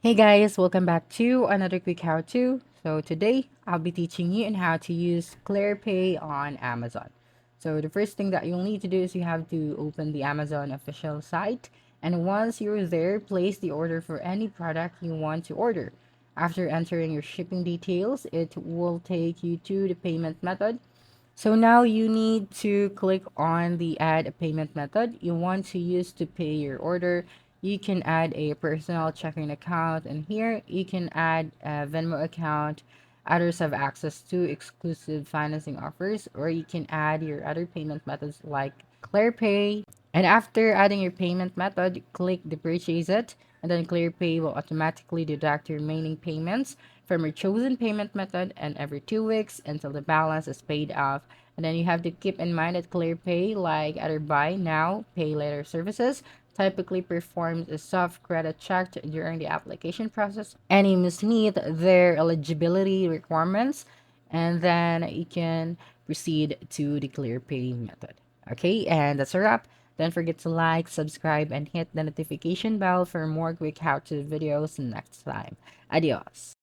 Hey guys, welcome back to another quick how-to. So today I'll be teaching you on how to use Clearpay on Amazon. So the first thing that you'll need to do is you have to open the Amazon official site, and once you're there, place the order for any product you want to order. After entering your shipping details, it will take you to the payment method. So now you need to click on the add a payment method you want to use to pay your order. You can add a personal checking account, and here you can add a Venmo account. Others have access to exclusive financing offers, or you can add your other payment methods like Clearpay. And after adding your payment method, click the purchase it, and then Clearpay will automatically deduct your remaining payments from your chosen payment method and every 2 weeks until the balance is paid off. And then you have to keep in mind that Clearpay, like other buy now, pay later services, typically performs a soft credit check during the application process, and you must meet their eligibility requirements, and then you can proceed to the Clearpay method. Okay, and that's a wrap. Don't forget to like, subscribe, and hit the notification bell for more quick how-to videos next time. Adios.